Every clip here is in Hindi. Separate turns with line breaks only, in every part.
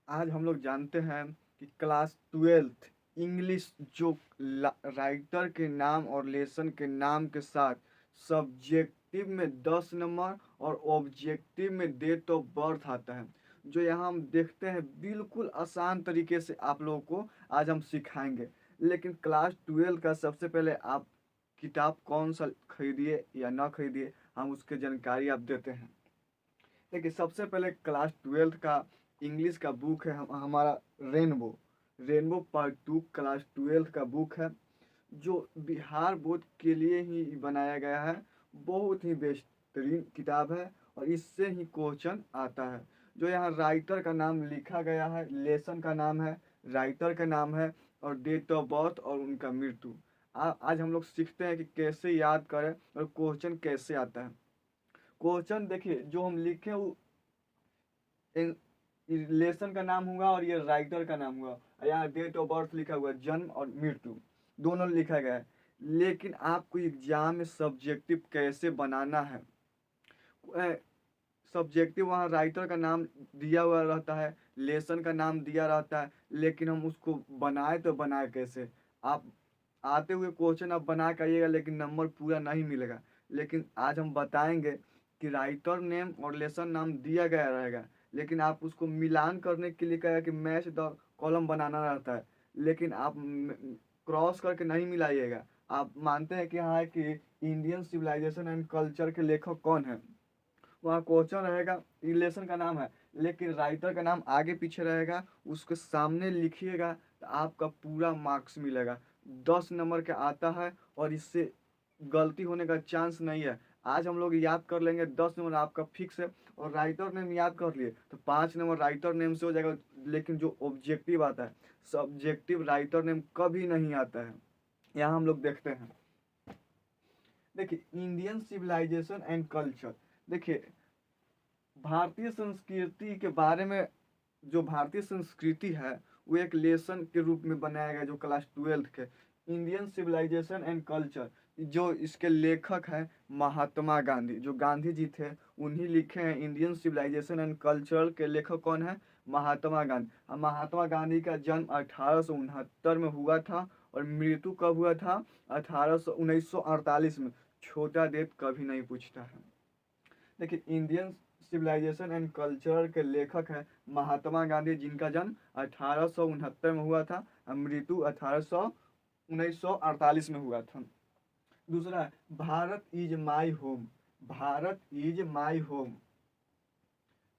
आज हम लोग जानते हैं कि क्लास ट्वेल्थ इंग्लिश जो राइटर के नाम और लेसन के नाम के साथ सब्जेक्टिव में 10 नंबर और ऑब्जेक्टिव में डेट ऑफ बर्थ आता है, जो यहाँ हम देखते हैं बिल्कुल आसान तरीके से आप लोगों को आज हम सिखाएंगे। लेकिन क्लास ट्वेल्व का सबसे पहले आप किताब कौन सा खरीदिए या ना खरीदिए, हम उसके जानकारी आप देते हैं। देखिए, सबसे पहले क्लास ट्वेल्थ का इंग्लिश का बुक है हमारा rainbow. Rainbow part two class twelfth का बुक है, जो बिहार बोर्ड के लिए ही बनाया गया है। बहुत ही बेहतरीन किताब है और इससे ही क्वेश्चन आता है। जो यहाँ राइटर का नाम लिखा गया है, लेसन का नाम है, राइटर का नाम है और डेट ऑफ बर्थ और उनका मृत्यु। आज हम लोग सीखते हैं कि कैसे याद करें और क्वेश्चन कैसे आता है। क्वेश्चन देखिए, जो हम लिखे वो लेसन का नाम होगा और ये राइटर का नाम होगा। यहाँ डेट ऑफ बर्थ लिखा हुआ है, जन्म और मृत्यु दोनों लिखा गया है। लेकिन आपको एग्जाम में सब्जेक्टिव कैसे बनाना है, सब्जेक्टिव वहाँ राइटर का नाम दिया हुआ रहता है, लेसन का नाम दिया रहता है, लेकिन हम उसको बनाए तो बनाए कैसे। आप आते हुए क्वेश्चन आप बना के आइएगा लेकिन नंबर पूरा नहीं मिलेगा। लेकिन आज हम बताएंगे कि राइटर नेम और लेसन नाम दिया गया रहेगा, लेकिन आप उसको मिलान करने के लिए कहेगा कि मैच द कॉलम बनाना रहता है, लेकिन आप क्रॉस करके नहीं मिलाइएगा। आप मानते हैं कि हाँ कि इंडियन सिविलाइजेशन एंड कल्चर के लेखक कौन है, वहाँ क्वेश्चन रहेगा, रिलेशन का नाम है, लेकिन राइटर का नाम आगे पीछे रहेगा, उसके सामने लिखिएगा तो आपका पूरा मार्क्स मिलेगा। 10 नंबर का आता है और इससे गलती होने का चांस नहीं है। आज हम लोग याद कर लेंगे, 10 नंबर आपका फिक्स है। और राइटर नेम याद कर लिए तो 5 नंबर राइटर नेम से हो जाएगा। लेकिन जो ऑब्जेक्टिव आता है, सब्जेक्टिव राइटर नेम कभी नहीं आता है। यहाँ हम लोग देखते हैं। देखिए, इंडियन सिविलाइजेशन एंड कल्चर। देखिए, भारतीय संस्कृति के बारे में, जो भारतीय संस्कृति है वो एक लेसन के रूप में बनाया गया, जो क्लास ट्वेल्थ के इंडियन सिविलाइजेशन एंड कल्चर। जो इसके लेखक हैं महात्मा गांधी, जो गांधी जी थे उन्हीं लिखे हैं। इंडियन सिविलाइजेशन एंड कल्चर के लेखक कौन है? महात्मा गांधी। महात्मा गांधी का जन्म 1869 में हुआ था और मृत्यु कब हुआ था? 1948 में। छोटा डेट कभी नहीं पूछता है। देखिए, इंडियन सिविलाइजेशन एंड कल्चर के लेखक हैं महात्मा गांधी, जिनका जन्म 1869 में हुआ था और मृत्यु 1948 में हुआ था। दूसरा है Bharat is my home. Bharat is my home.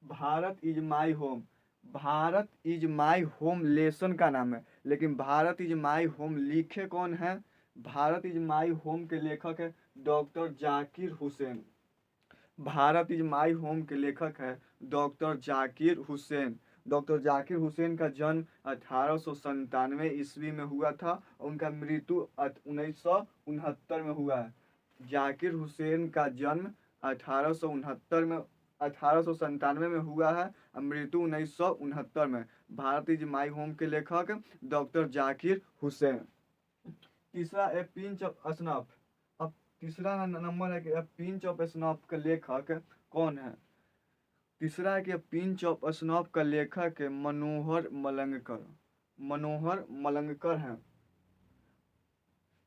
Bharat is my home. Bharat is my home lesson का नाम है, लेकिन भारत इज माई होम लिखे कौन है? भारत इज माई होम के लेखक है doctor Zakir Hussain. Bharat is my home के लेखक है डॉक्टर जाकिर हुसैन। डॉक्टर जाकिर हुसैन का जन्म 1897 ईस्वी में हुआ था और उनका मृत्यु 1969 में हुआ है। जाकिर हुसैन का जन्म 1869 में 1897 में हुआ है और मृत्यु 1969 में। भारत इज माई होम के लेखक डॉक्टर जाकिर हुसैन। तीसरा है पिंच ऑफ स्नफ। अब तीसरा नंबर है कि पिंच ऑफ स्नफ का लेखक कौन है? तीसरा है कि पिंच ऑफ स्नफ का लेखक है मनोहर मलंगकर। मनोहर मलंगकर हैं।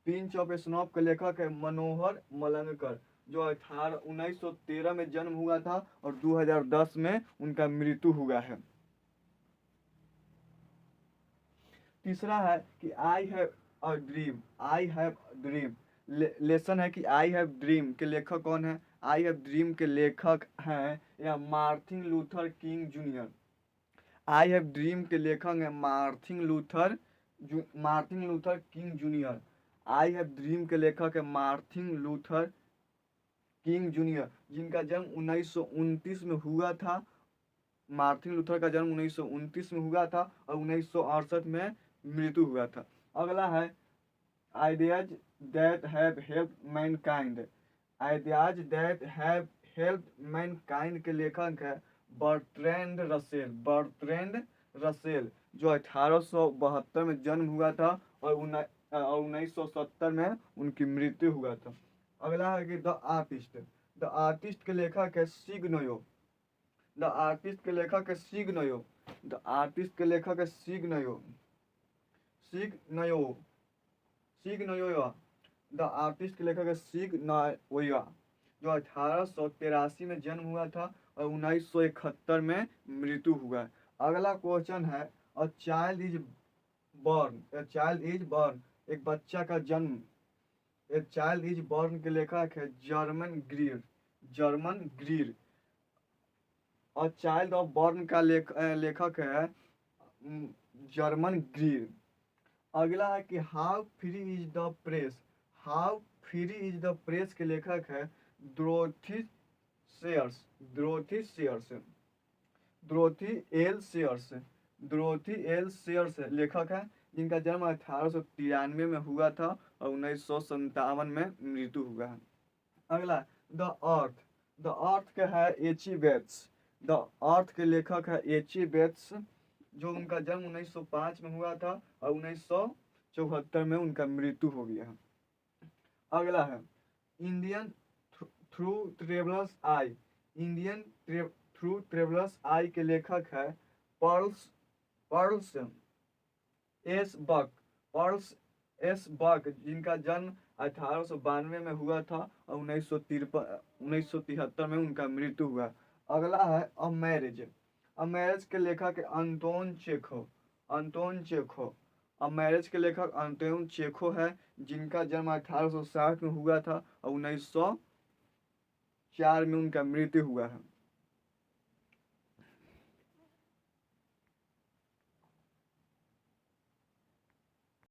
पिंच ऑफ स्नफ का लेखक है मनोहर मलंगकर, जो 1913 में जन्म हुआ था और 2010 में उनका मृत्यु हुआ है। तीसरा है कि I have a dream. I have dream lesson है कि आई हैव ड्रीम के लेखक कौन है? आई हैव ड्रीम के लेखक हैं या Martin Luther king junior. I have dream के लेखक हैं Martin Luther king junior. I have dream के लेखक है मार्टिन लूथर किंग जूनियर, जिनका जन्म 1929 में हुआ था। मार्टिन लूथर का जन्म 1929 में हुआ था और 1968 में मृत्यु हुआ था। अगला है ideas that have helped Mankind. Ideas that have helped Mankind के लेखक है बर्ट्रैंड रसेल। बर्ट्रैंड रसेल, जो 1872 में जन्म हुआ था और 1970 में उनकी मृत्यु हुआ था। अगला है कि द आर्टिस्ट। द आर्टिस्ट के लेखक है सिग्नोयो। द आर्टिस्ट के लेखक है सिग्नोयो। द आर्टिस्ट के लेखक है सिग नयो सिग नयोया। द आर्टिस्ट के लेखक है सिग नयोया, जो 1883 में जन्म हुआ था और 1971 में मृत्यु हुआ है। अगला क्वेश्चन है, अ चाइल्ड इज बॉर्न, एक बच्चा का जन्म। ए चाइल्ड इज बॉर्न के लेखक है जर्मन ग्रीर। और चाइल्ड ऑफ बॉर्न का लेखक है जर्मन ग्रीर। अगला है कि how free is the press के लेखक है Dorothy shares Dorothy shares Dorothy L shares Dorothy L shares लेखक है, जिनका जन्म 1893 में हुआ था और 1957 में मृत्यु हुआ है। अगला, द अर्थ द अर्थ के है एची बेट्स। द अर्थ के लेखक है एची बेट्स, जो उनका जन्म 1905 में हुआ था और 1974 में उनका मृत्यु हो गया है। अगला है Indian through travellers eye. Indian through travellers eye के लेखक है Pearls S Buck Pearls S Buck, जिनका जन्म 1892 में हुआ था और 1973 में उनका मृत्यु हुआ। अगला है अ मैरिज के लेखक अंतोन चेखो। अ मैरिज के लेखक अंतोन चेखो है, जिनका जन्म 1860 में हुआ था और 1904 में उनका मृत्यु हुआ है।